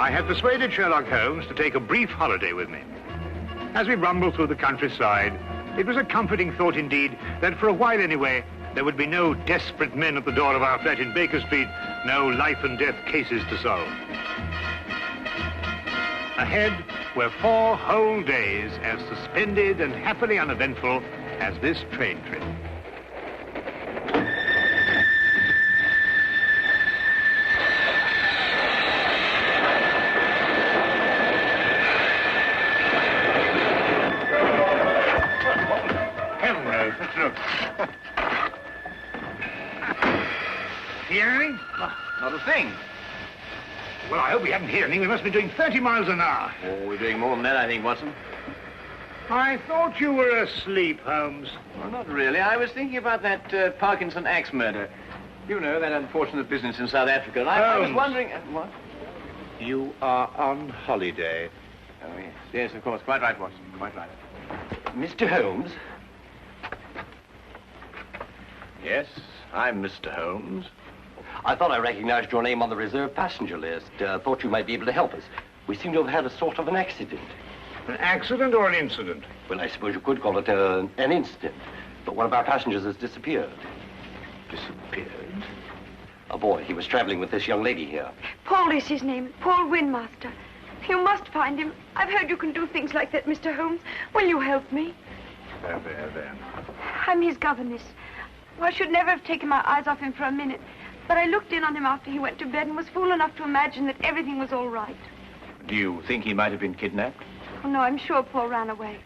I had persuaded Sherlock Holmes to take a brief holiday with me. As we rumbled through the countryside, it was a comforting thought indeed that for a while anyway, there would be no desperate men at the door of our flat in Baker Street, no life and death cases to solve. Ahead were 4 whole days as suspended and happily uneventful as this train trip. Hear anything? Not a thing. Well, I hope we haven't heard anything. We must be doing 30 miles an hour. Oh, we're doing more than that, I think, Watson. I thought you were asleep, Holmes. Well, not really. I was thinking about that Parkinson axe murder. You know, that unfortunate business in South Africa. I was wondering... what? You are on holiday. Oh, yes. Yes, of course. Quite right, Watson. Quite right. Mr. Holmes? Yes, I'm Mr. Holmes. I thought I recognized your name on the reserved passenger list. Thought you might be able to help us. We seem to have had a sort of an accident. An accident or an incident? Well, I suppose you could call it an incident. But one of our passengers has disappeared. Disappeared? A boy. He was traveling with this young lady here. Paul is his name. Paul Windmaster. You must find him. I've heard you can do things like that, Mr. Holmes. Will you help me? There. I'm his governess. I should never have taken my eyes off him for a minute. But I looked in on him after he went to bed and was fool enough to imagine that everything was all right. Do you think he might have been kidnapped? Oh, no, I'm sure Paul ran away.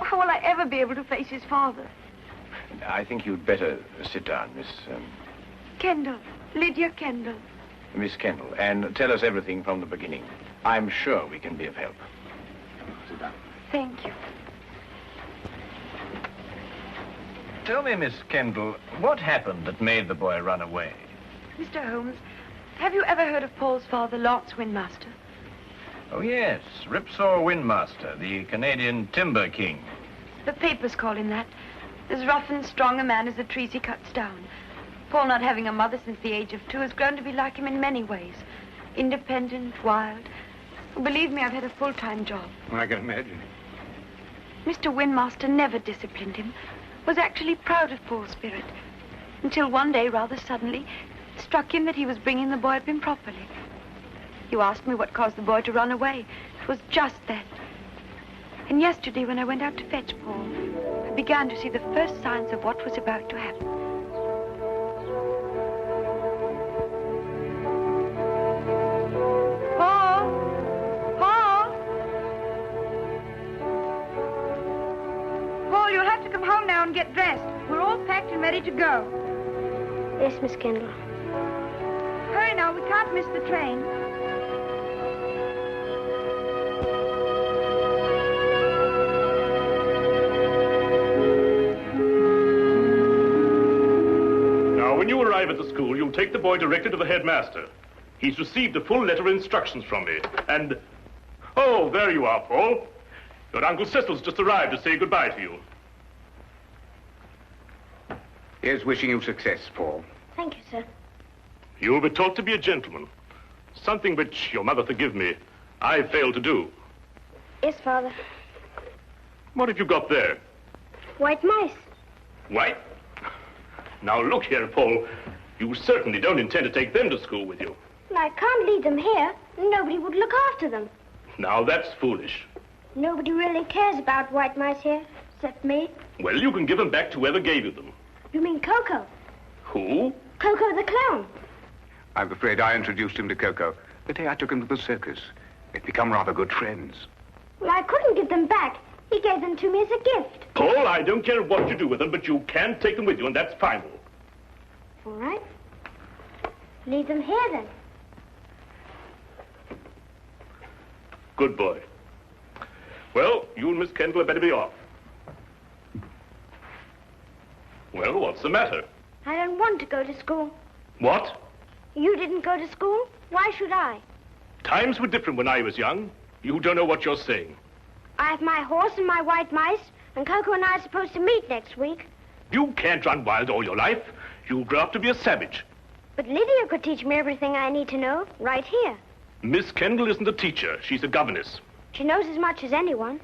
How will I ever be able to face his father? I think you'd better sit down, Miss... Kendall. Lydia Kendall. Miss Kendall, and tell us everything from the beginning. I'm sure we can be of help. Sit down. Thank you. Tell me, Miss Kendall, what happened that made the boy run away? Mr. Holmes, have you ever heard of Paul's father, Lance Windmaster? Oh, yes, Ripsaw Windmaster, the Canadian timber king. The papers call him that. As rough and strong a man as the trees he cuts down. Paul, not having a mother since the age of 2, has grown to be like him in many ways. Independent, wild. Believe me, I've had a full-time job. I can imagine. Mr. Windmaster never disciplined him. Was actually proud of Paul's spirit. Until one day, rather suddenly, it struck him that he was bringing the boy up improperly. You asked me what caused the boy to run away. It was just that. And yesterday, when I went out to fetch Paul, I began to see the first signs of what was about to happen. You'll have to come home now and get dressed. We're all packed and ready to go. Yes, Miss Kendall. Hurry now, we can't miss the train. Now, when you arrive at the school, you'll take the boy directly to the headmaster. He's received a full letter of instructions from me, and... Oh, there you are, Paul. Your Uncle Cecil's just arrived to say goodbye to you. Here's wishing you success, Paul. Thank you, sir. You will be taught to be a gentleman. Something which, your mother forgive me, I failed to do. Yes, Father. What have you got there? White mice. White? Now look here, Paul. You certainly don't intend to take them to school with you. Well, I can't leave them here. Nobody would look after them. Now that's foolish. Nobody really cares about white mice here, except me. Well, you can give them back to whoever gave you them. You mean Coco? Who? Coco the clown. I'm afraid I introduced him to Coco the day I took him to the circus. They've become rather good friends. Well, I couldn't give them back. He gave them to me as a gift. Paul, I don't care what you do with them, but you can take them with you, and that's final. All right. Leave them here, then. Good boy. Well, you and Miss Kendall had better be off. Well, what's the matter? I don't want to go to school. What? You didn't go to school? Why should I? Times were different when I was young. You don't know what you're saying. I have my horse and my white mice, and Coco and I are supposed to meet next week. You can't run wild all your life. You'll grow up to be a savage. But Lydia could teach me everything I need to know right here. Miss Kendall isn't a teacher. She's a governess. She knows as much as anyone.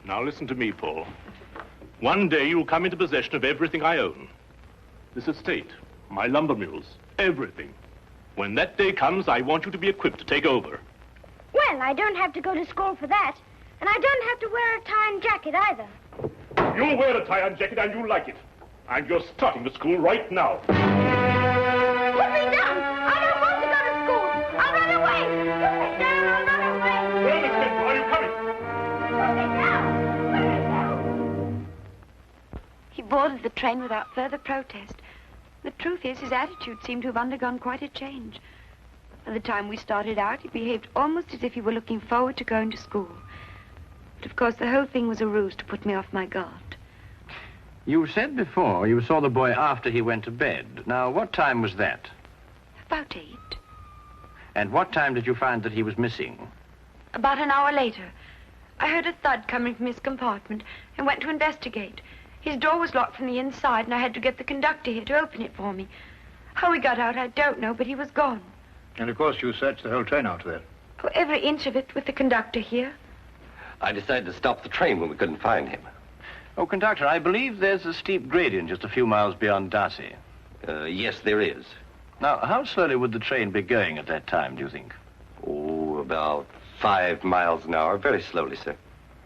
Now listen to me, Paul. One day you'll come into possession of everything I own. This estate, my lumber mills, everything. When that day comes, I want you to be equipped to take over. Well, I don't have to go to school for that. And I don't have to wear a tie and jacket either. You'll wear a tie and jacket and you'll like it. And you're starting to school right now. Put me down! I don't want to go to school! I'll run away! Put me down! I'll run away! Well, Miss Kendall, are you coming? Put me down! Put me down! He boarded the train without further protest. The truth is, his attitude seemed to have undergone quite a change. By the time we started out, he behaved almost as if he were looking forward to going to school. But of course, the whole thing was a ruse to put me off my guard. You said before you saw the boy after he went to bed. Now, what time was that? About 8. And what time did you find that he was missing? About an hour later, I heard a thud coming from his compartment and went to investigate. His door was locked from the inside, and I had to get the conductor here to open it for me. How he got out, I don't know, but he was gone. And, of course, you searched the whole train after that. Oh, every inch of it with the conductor here. I decided to stop the train when we couldn't find him. Oh, conductor, I believe there's a steep gradient just a few miles beyond Darcy. Yes, there is. Now, how slowly would the train be going at that time, do you think? Oh, about 5 miles an hour. Very slowly, sir.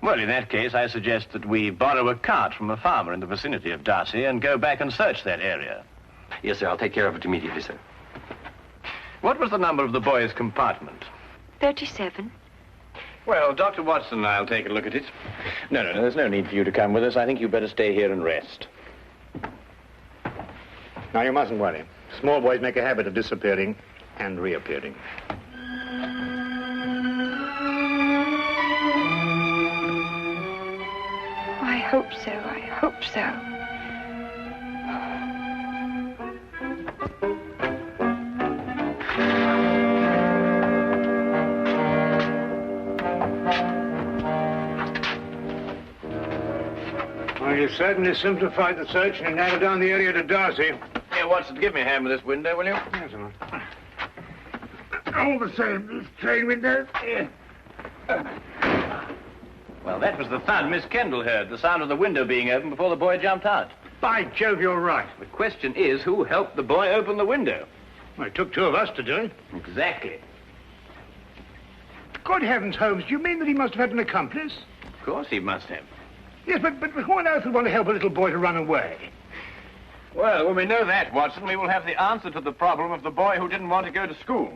Well, in that case, I suggest that we borrow a cart from a farmer in the vicinity of Darcy and go back and search that area. Yes, sir. I'll take care of it immediately, sir. What was the number of the boy's compartment? 37. Well, Dr. Watson and I'll take a look at it. No, there's no need for you to come with us. I think you'd better stay here and rest. Now, you mustn't worry. Small boys make a habit of disappearing and reappearing. I hope so, I hope so. Well, you certainly simplified the search and narrowed down the area to Darcy. Here, Watson, give me a hand with this window, will you? Yes, sir. All the same, this train window. Yeah. Well, that was the thud Miss Kendall heard, the sound of the window being opened before the boy jumped out. By Jove, you're right. The question is, who helped the boy open the window? Well, it took 2 of us to do it. Exactly. Good heavens, Holmes, do you mean that he must have had an accomplice? Of course he must have. Yes, but who on earth would want to help a little boy to run away? Well, when we know that, Watson, we will have the answer to the problem of the boy who didn't want to go to school.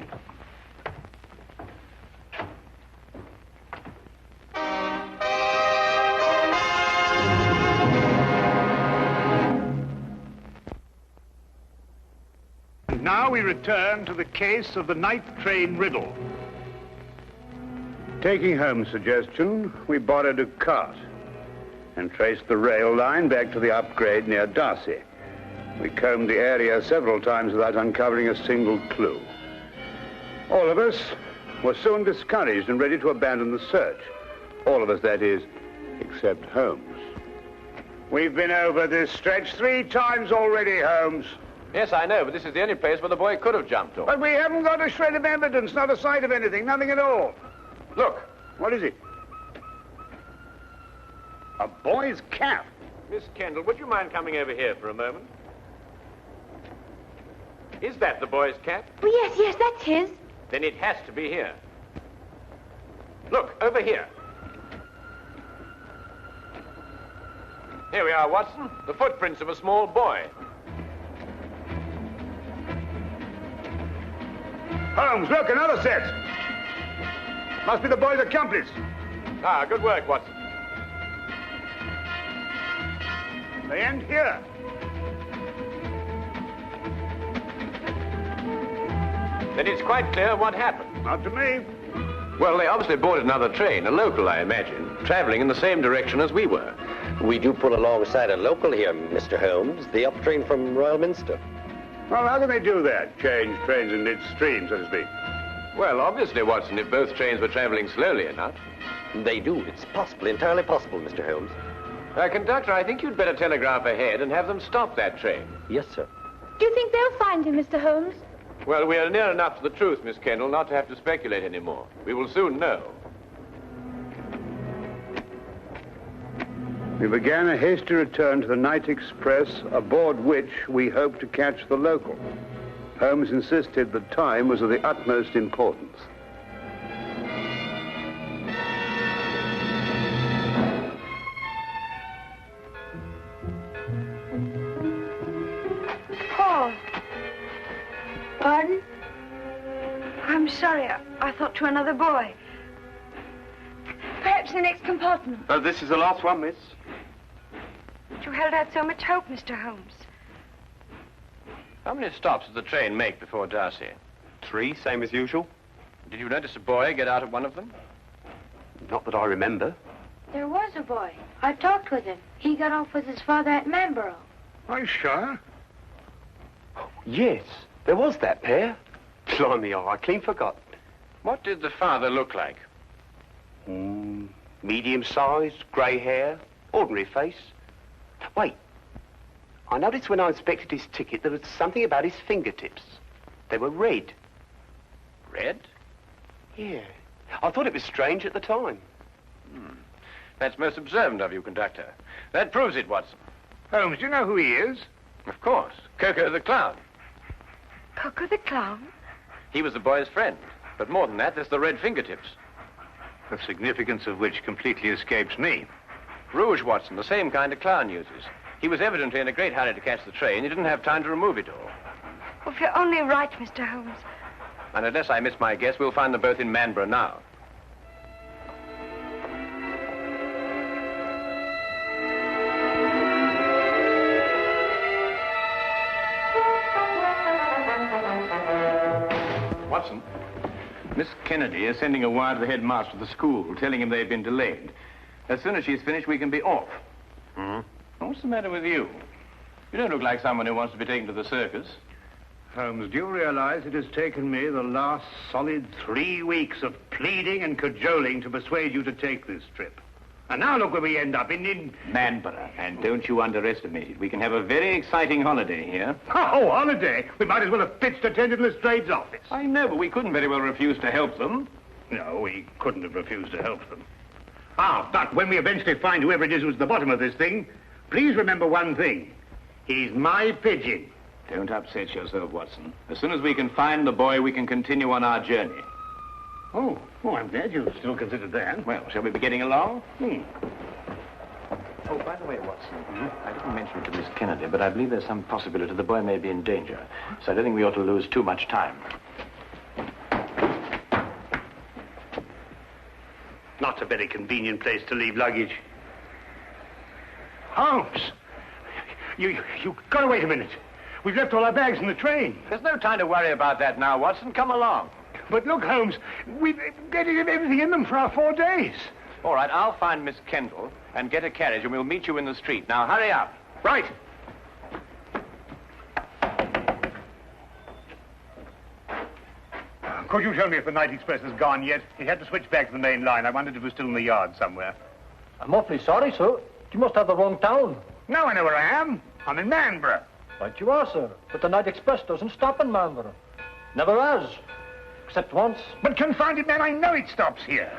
And now we return to the case of the night train riddle. Taking Holmes' suggestion, we borrowed a cart and traced the rail line back to the upgrade near Darcy. We combed the area several times without uncovering a single clue. All of us were soon discouraged and ready to abandon the search. All of us, that is, except Holmes. We've been over this stretch 3 times already, Holmes. Yes, I know, but this is the only place where the boy could have jumped off. But we haven't got a shred of evidence, not a sight of anything, nothing at all. Look. What is it? A boy's cap. Miss Kendall, would you mind coming over here for a moment? Is that the boy's cap? Oh, yes, that's his. Then it has to be here. Look, over here. Here we are, Watson. The footprints of a small boy. Holmes, look, another set. Must be the boy's accomplice. Ah, good work, Watson. They end here. Then it's quite clear what happened. Not to me. Well, they obviously boarded another train, a local, I imagine, traveling in the same direction as we were. We do pull alongside a local here, Mr. Holmes, the up train from Royal Minster. Well, how can they do that? Change trains in midstream, so to speak. Well, obviously, Watson, if both trains were traveling slowly enough. They do. It's possible, entirely possible, Mr. Holmes. Conductor, I think you'd better telegraph ahead and have them stop that train. Yes, sir. Do you think they'll find him, Mr. Holmes? Well, we are near enough to the truth, Miss Kendall, not to have to speculate anymore. We will soon know. We began a hasty return to the night express, aboard which we hoped to catch the local. Holmes insisted that time was of the utmost importance. Paul. Pardon? I'm sorry. I thought to another boy. Perhaps the next compartment. This is the last one, miss. You held out so much hope, Mr. Holmes. How many stops did the train make before Darcy? 3, same as usual. Did you notice a boy get out of one of them? Not that I remember. There was a boy. I talked with him. He got off with his father at Manborough. Are you sure? Yes, there was that pair. Blimey, I clean forgot. What did the father look like? Medium-sized, grey hair, ordinary face. Wait, I noticed when I inspected his ticket there was something about his fingertips. They were red. Red? Yeah. I thought it was strange at the time. That's most observant of you, conductor. That proves it, Watson. Holmes, do you know who he is? Of course. Coco the clown. Coco the clown? He was the boy's friend. But more than that, there's the red fingertips. The significance of which completely escapes me. Rouge, Watson, the same kind of clown uses. He was evidently in a great hurry to catch the train. He didn't have time to remove it all. Oh, if you're only right, Mr. Holmes. And unless I miss my guess, we'll find them both in Manborough now. Watson, Miss Kennedy is sending a wire to the headmaster of the school, telling him they've been delayed. As soon as she's finished, we can be off. What's the matter with you? You don't look like someone who wants to be taken to the circus. Holmes, do you realize it has taken me the last solid 3 weeks of pleading and cajoling to persuade you to take this trip? And now look where we end up, in Manborough. And don't you underestimate it. We can have a very exciting holiday here. Oh, holiday? We might as well have pitched a tent in Lestrade's office. I know, but we couldn't very well refuse to help them. No, we couldn't have refused to help them. But when we eventually find whoever it is who's at the bottom of this thing, please remember one thing. He's my pigeon. Don't upset yourself, Watson. As soon as we can find the boy, we can continue on our journey. Oh, I'm glad you still considered that. Well, shall we be getting along? Oh, by the way, Watson, I didn't mention it to Miss Kennedy, but I believe there's some possibility the boy may be in danger. So I don't think we ought to lose too much time. Not a very convenient place to leave luggage. Holmes! You gotta wait a minute. We've left all our bags in the train. There's no time to worry about that now, Watson. Come along. But look, Holmes, we've got everything in them for our 4 days. All right, I'll find Miss Kendall and get a carriage, and we'll meet you in the street. Now, hurry up. Right. Could you tell me if the night express has gone yet? It had to switch back to the main line. I wondered if it was still in the yard somewhere. I'm awfully sorry, sir. You must have the wrong town. No, I know where I am. I'm in Manborough. Right you are, sir. But the night express doesn't stop in Marlborough. Never has. Except once. But confound it, man, I know it stops here.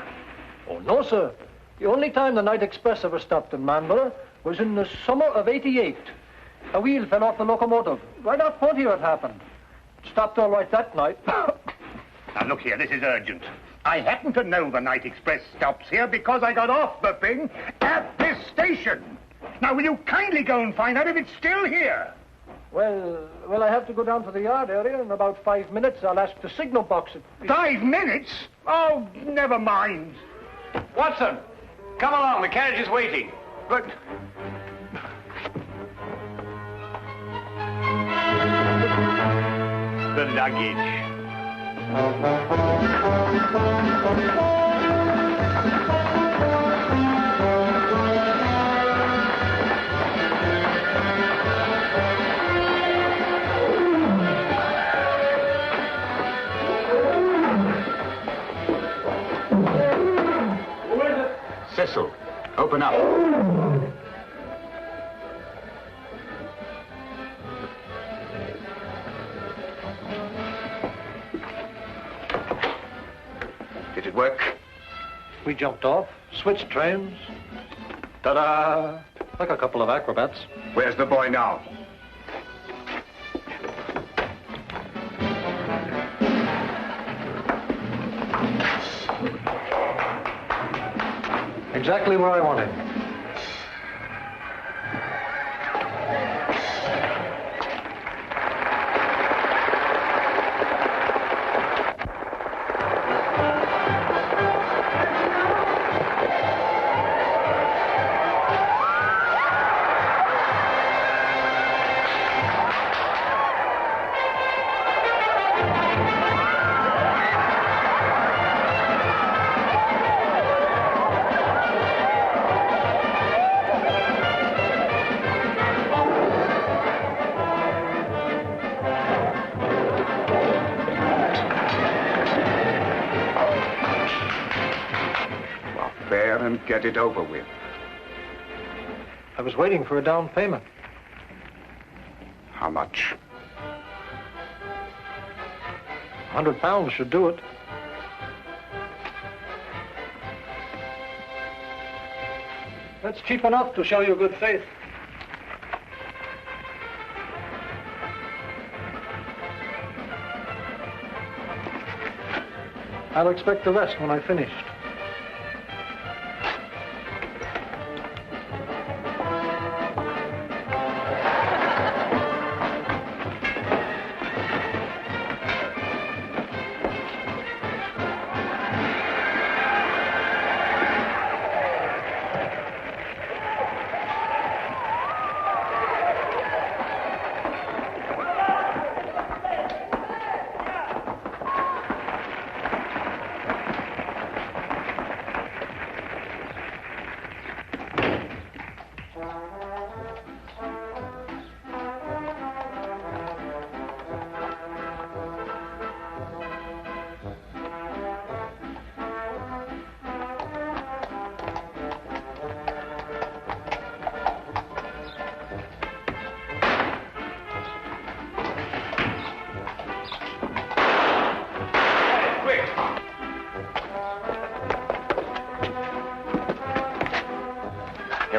Oh, no, sir. The only time the night express ever stopped in Marlborough was in the summer of '88. A wheel fell off the locomotive. Right off front here it happened. It stopped all right that night. Now, look here, this is urgent. I happen to know the night express stops here because I got off the thing at this station. Now, will you kindly go and find out if it's still here? Well, I have to go down to the yard area in about 5 minutes. I'll ask the signal box. 5 minutes? Oh, never mind. Watson, come along. The carriage is waiting. But... the luggage. Cecil, open up. Did it work? We jumped off, switched trains. Ta-da! Like a couple of acrobats. Where's the boy now? Exactly where I want him. And get it over with. I was waiting for a down payment. How much? £100 should do it. That's cheap enough to show you good faith. I'll expect the rest when I finished.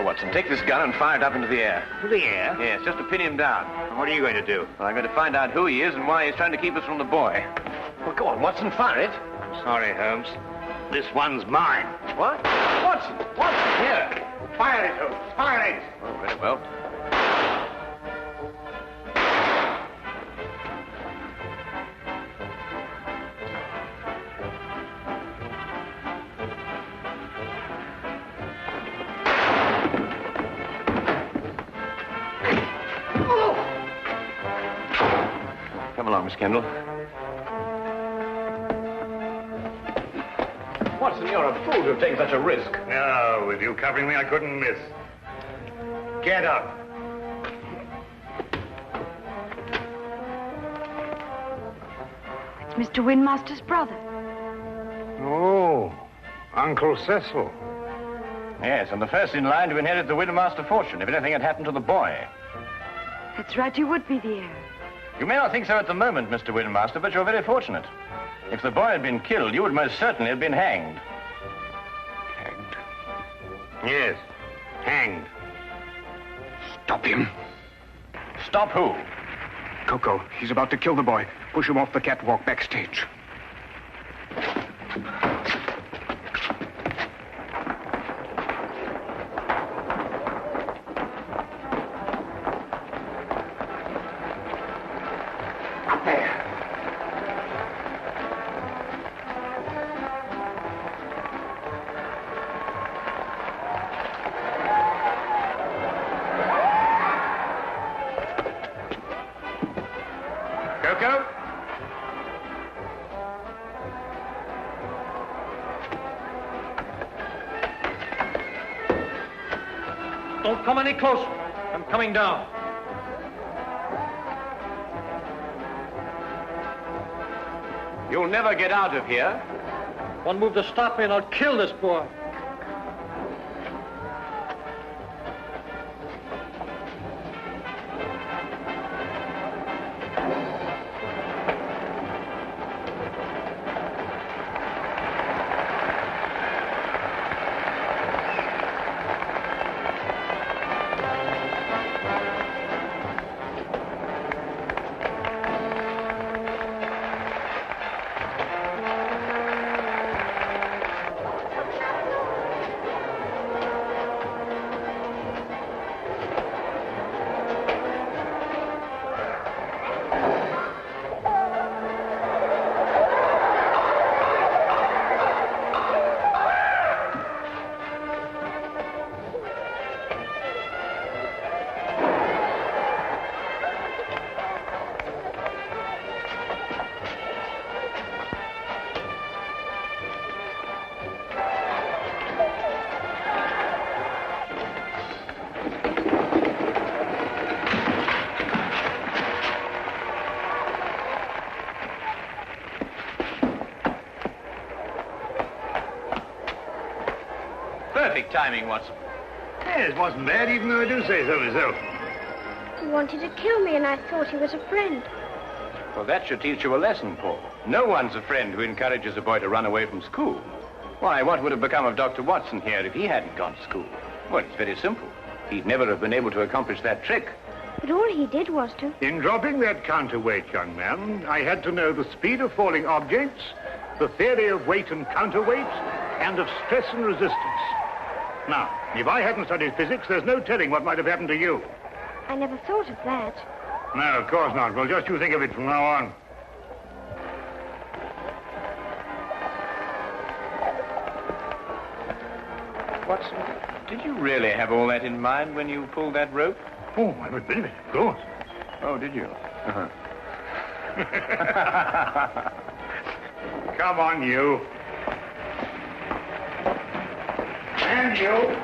Watson, take this gun and fire it up into the air. To the air? Yes, just to pin him down. And what are you going to do? Well, I'm going to find out who he is and why he's trying to keep us from the boy. Well, go on, Watson, fire it. I'm sorry, Holmes. This one's mine. What? Watson! Watson, here! Fire it, Holmes. Fire it! Oh, very well. Come along, Miss Kendall. Watson, you're a fool to have taken such a risk. No, with you covering me, I couldn't miss. Get up. It's Mr. Windmaster's brother. Oh, Uncle Cecil. Yes, and the first in line to inherit the Widowmaster fortune if anything had happened to the boy. That's right, you would be the heir. You may not think so at the moment, Mr. Windmaster, but you're very fortunate. If the boy had been killed, you would most certainly have been hanged. Hanged? Yes, hanged. Stop him. Stop who? Coco, he's about to kill the boy. Push him off the catwalk backstage. Coco? Don't come any closer. I'm coming down. You'll never get out of here. One move to stop me and I'll kill this boy. Perfect timing, Watson. Yes, wasn't bad, even though I do say so myself. He wanted to kill me, and I thought he was a friend. Well, that should teach you a lesson, Paul. No one's a friend who encourages a boy to run away from school. Why, what would have become of Dr. Watson here if he hadn't gone to school? Well, it's very simple. He'd never have been able to accomplish that trick. But all he did was to... In dropping that counterweight, young man, I had to know the speed of falling objects, the theory of weight and counterweight, and of stress and resistance. Now, if I hadn't studied physics, there's no telling what might have happened to you. I never thought of that. No, of course not. Well, just you think of it from now on. Watson, did you really have all that in mind when you pulled that rope? Oh, every bit of it, of course. Oh, did you? Uh-huh. Come on, you. And you.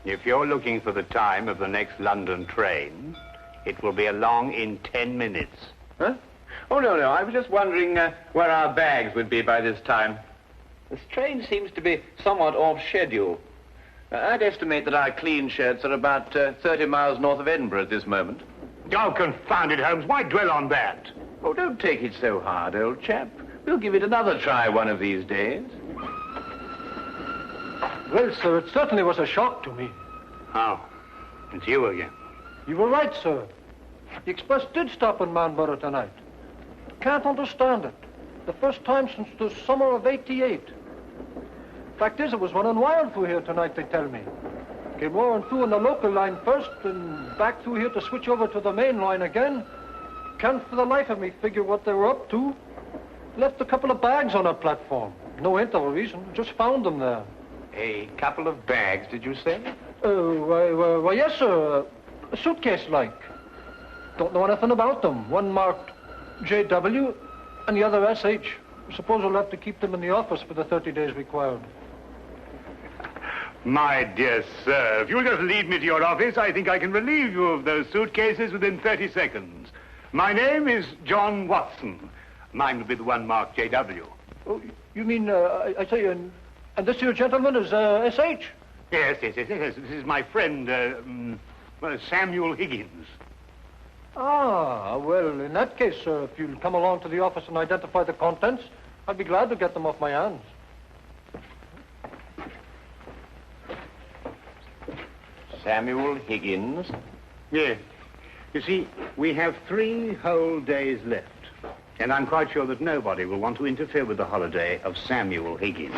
If you're looking for the time of the next London train, it will be along in 10 minutes. Huh? Oh, no. I was just wondering where our bags would be by this time. This train seems to be somewhat off schedule. I'd estimate that our clean shirts are about 30 miles north of Edinburgh at this moment. Oh, confound it, Holmes. Why dwell on that? Oh, don't take it so hard, old chap. We'll give it another try one of these days. Well, sir, it certainly was a shock to me. Oh, it's you again. You were right, sir. The express did stop in Manborough tonight. Can't understand it. The first time since the summer of '88. Fact is, it was running wild through here tonight, they tell me. Came roaring through on the local line first, and back through here to switch over to the main line again. Can't for the life of me figure what they were up to. Left a couple of bags on our platform. No hint of a reason. Just found them there. A couple of bags, did you say? Why, yes, sir. A suitcase-like. Don't know anything about them. One marked J.W. and the other S.H. Suppose we'll have to keep them in the office for the 30 days required. My dear sir, if you'll just lead me to your office, I think I can relieve you of those suitcases within 30 seconds. My name is John Watson. Mine will be the one marked J.W. Oh, you mean, I say, and this here gentleman is S.H.? Yes. This is my friend, Samuel Higgins. Ah, well, in that case, sir, if you'll come along to the office and identify the contents, I'd be glad to get them off my hands. Samuel Higgins? Yes. You see, we have 3 whole days left. And I'm quite sure that nobody will want to interfere with the holiday of Samuel Higgins.